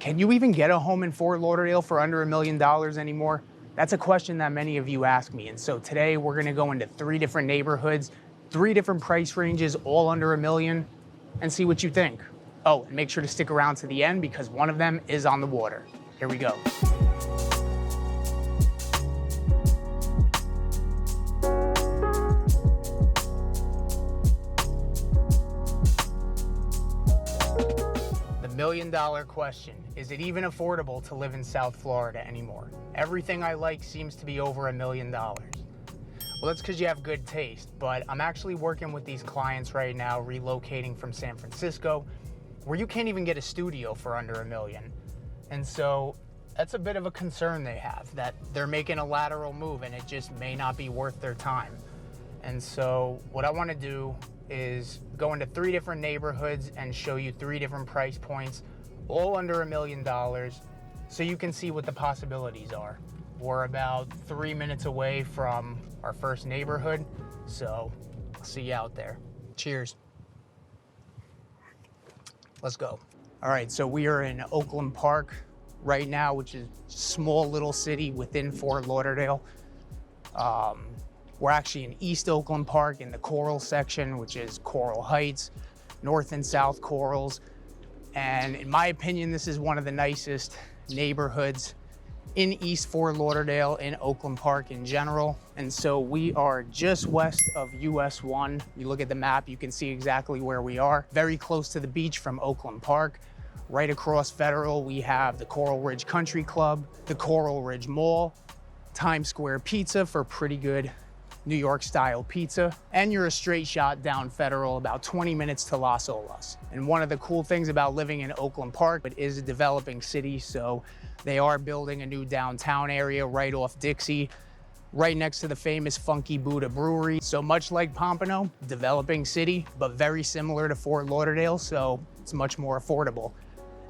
Can you even get a home in Fort Lauderdale for under $1 million anymore? That's a question that many of you ask me. And so today we're gonna go into 3 different neighborhoods, 3 different price ranges, all under $1 million, and see what you think. Oh, and make sure to stick around to the end because one of them is on the water. Here we go. $1 million question. Is it even affordable to live in South Florida anymore? Everything I like seems to be over $1 million. Well, that's because you have good taste, but I'm actually working with these clients right now relocating from San Francisco, where you can't even get a studio for under $1 million. And so that's a bit of a concern they have, that they're making a lateral move and it just may not be worth their time. And so what I want to do is go into 3 different neighborhoods and show you 3 different price points, all under $1 million, so you can see what the possibilities are. We're about 3 minutes away from our first neighborhood, so I'll see you out there. Cheers. Let's go. All right, so we are in Oakland Park right now, which is a small little city within Fort Lauderdale. We're actually in East Oakland Park in the Coral section, which is Coral Heights, North and South Corals. And in my opinion, this is one of the nicest neighborhoods in East Fort Lauderdale, in Oakland Park in general. And so we are just west of US 1. You look at the map, you can see exactly where we are. Very close to the beach from Oakland Park. Right across Federal, we have the Coral Ridge Country Club, the Coral Ridge Mall, Times Square Pizza for pretty good New York style pizza, and you're a straight shot down Federal, about 20 minutes to Las Olas. And one of the cool things about living in Oakland Park, it is a developing city, so they are building a new downtown area right off Dixie, right next to the famous Funky Buddha Brewery. So much like Pompano, developing city, but very similar to Fort Lauderdale, so it's much more affordable.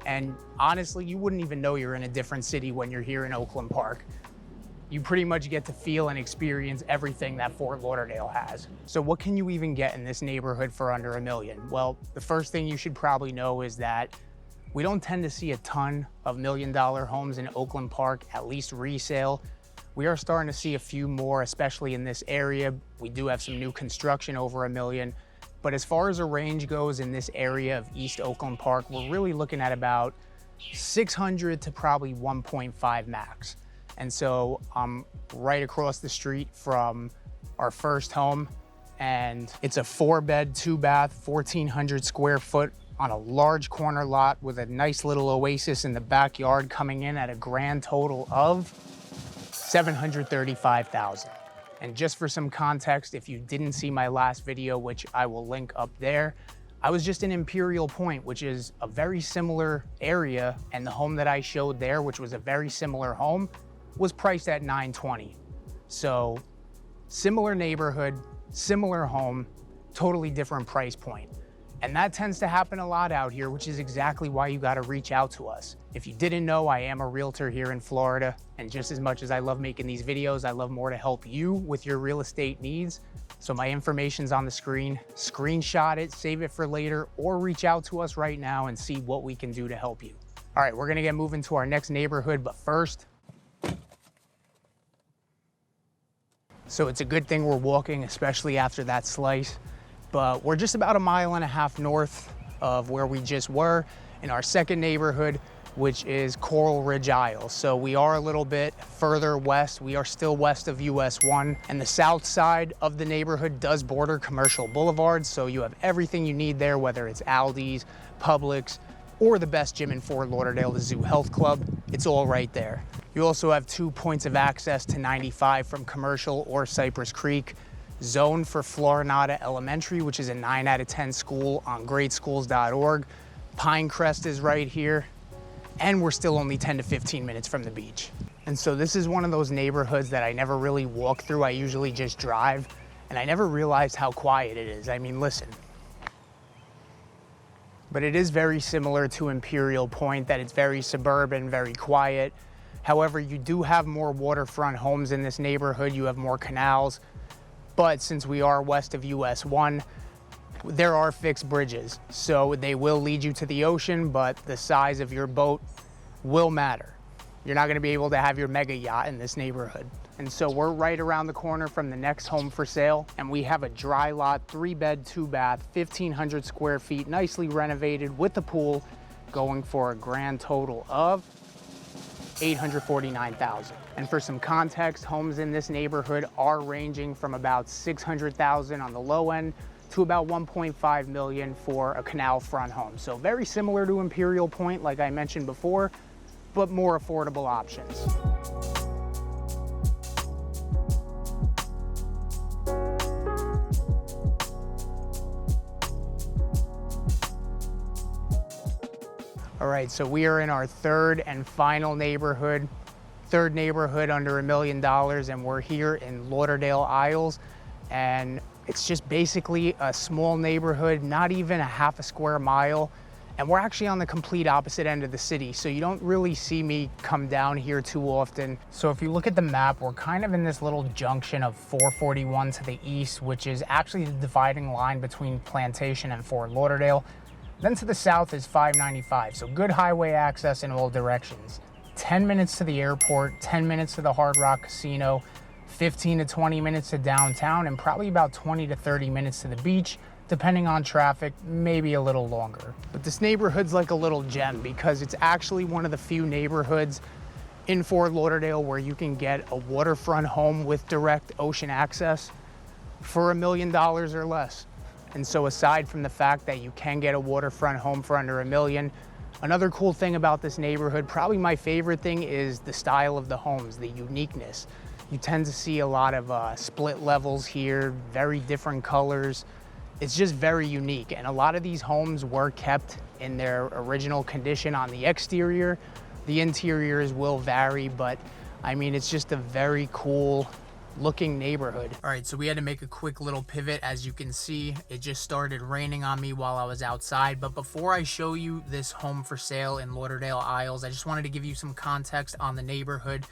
And honestly, you wouldn't even know you're in a different city when you're here in Oakland Park. You pretty much get to feel and experience everything that Fort Lauderdale has. So what can you even get in this neighborhood for under $1 million? Well, the first thing you should probably know is that we don't tend to see a ton of $1 million homes in Oakland Park, at least resale. We are starting to see a few more, especially in this area. We do have some new construction over $1 million. But as far as a range goes in this area of East Oakland Park, we're really looking at about 600 to probably 1.5 max. And so I'm right across the street from our first home, and it's a 4-bed, 2-bath, 1,400 square foot on a large corner lot with a nice little oasis in the backyard, coming in at a grand total of $735,000. And just for some context, if you didn't see my last video, which I will link up there, I was just in Imperial Point, which is a very similar area, and the home that I showed there, which was a very similar home, was priced at $920. So similar neighborhood, similar home, totally different price point. And that tends to happen a lot out here, which is exactly why you gotta reach out to us. If you didn't know, I am a realtor here in Florida, and just as much as I love making these videos, I love more to help you with your real estate needs. So my information's on the screen. Screenshot it, save it for later, or reach out to us right now and see what we can do to help you. All right, we're gonna get moving to our next neighborhood, but first, so it's a good thing we're walking, especially after that slice. But we're just about 1.5 miles north of where we just were in our second neighborhood, which is Coral Ridge Isles. So we are a little bit further west. We are still west of US 1. And the south side of the neighborhood does border Commercial Boulevard. So you have everything you need there, whether it's Aldi's, Publix, or the best gym in Fort Lauderdale, the Zoo Health Club. It's all right there. You also have 2 points of access to 95 from Commercial or Cypress Creek. Zone for Florinata Elementary, which is a 9 out of 10 school on greatschools.org. Pinecrest is right here. And we're still only 10 to 15 minutes from the beach. And so this is one of those neighborhoods that I never really walk through. I usually just drive, and I never realized how quiet it is. I mean, listen. But it is very similar to Imperial Point, that it's very suburban, very quiet. However, you do have more waterfront homes in this neighborhood. You have more canals. But since we are west of US 1, there are fixed bridges. So they will lead you to the ocean, but the size of your boat will matter. You're not gonna be able to have your mega yacht in this neighborhood. And so we're right around the corner from the next home for sale, and we have a dry lot, 3-bed, 2-bath, 1,500 square feet, nicely renovated with the pool, going for a grand total of $849,000. And for some context, homes in this neighborhood are ranging from about $600,000 on the low end to about $1.5 million for a canal front home. So very similar to Imperial Point, like I mentioned before, but more affordable options. All right, so we are in our third and final neighborhood, third neighborhood under $1 million, and we're here in Lauderdale Isles. And it's just basically a small neighborhood, not even a half a square mile. And we're actually on the complete opposite end of the city, so you don't really see me come down here too often. So if you look at the map, we're kind of in this little junction of 441 to the east, which is actually the dividing line between Plantation and Fort Lauderdale. Then to the south is 595, so good highway access in all directions. 10 minutes to the airport, 10 minutes to the Hard Rock Casino, 15 to 20 minutes to downtown, and probably about 20 to 30 minutes to the beach, depending on traffic, maybe a little longer. But this neighborhood's like a little gem because it's actually one of the few neighborhoods in Fort Lauderdale where you can get a waterfront home with direct ocean access for $1 million or less. And so aside from the fact that you can get a waterfront home for under $1 million, another cool thing about this neighborhood, probably my favorite thing, is the style of the homes, the uniqueness. You tend to see a lot of split levels here, very different colors. It's just very unique. And a lot of these homes were kept in their original condition on the exterior. The interiors will vary, but I mean, it's just a very cool looking neighborhood. All right, so we had to make a quick little pivot. As you can see, it just started raining on me while I was outside. But before I show you this home for sale in Lauderdale Isles, I just wanted to give you some context on the neighborhood.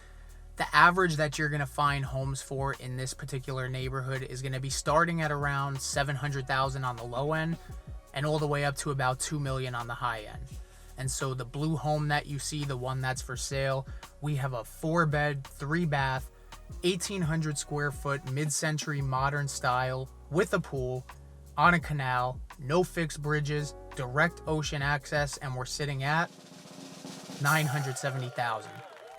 The average that you're gonna find homes for in this particular neighborhood is gonna be starting at around $700,000 on the low end and all the way up to about $2 million on the high end. And so the blue home that you see, the one that's for sale, we have a 4-bed, 3-bath, 1,800 square foot mid-century modern style with a pool on a canal, no fixed bridges, direct ocean access, and we're sitting at $970,000.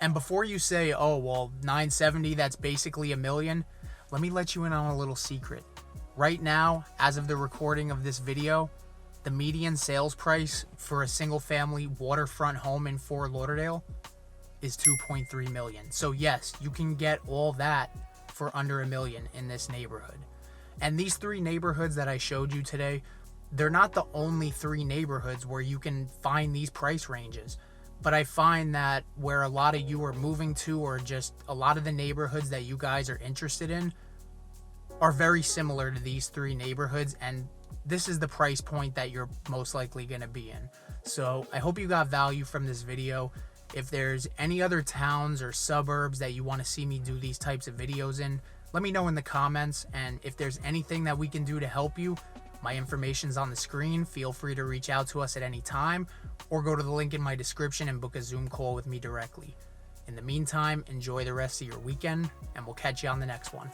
And before you say, oh, well, 970, that's basically $1 million, let me let you in on a little secret. Right now, as of the recording of this video, the median sales price for a single family waterfront home in Fort Lauderdale is $2.3 million. So yes, you can get all that for under $1 million in this neighborhood. And these 3 neighborhoods that I showed you today, they're not the only 3 neighborhoods where you can find these price ranges. But I find that where a lot of you are moving to, or just a lot of the neighborhoods that you guys are interested in, are very similar to these 3 neighborhoods, and this is the price point that you're most likely going to be in. So I hope you got value from this video. If there's any other towns or suburbs that you want to see me do these types of videos in, let me know in the comments. And if there's anything that we can do to help you, my information's on the screen. Feel free to reach out to us at any time, or go to the link in my description and book a Zoom call with me directly. In the meantime, enjoy the rest of your weekend, and we'll catch you on the next one.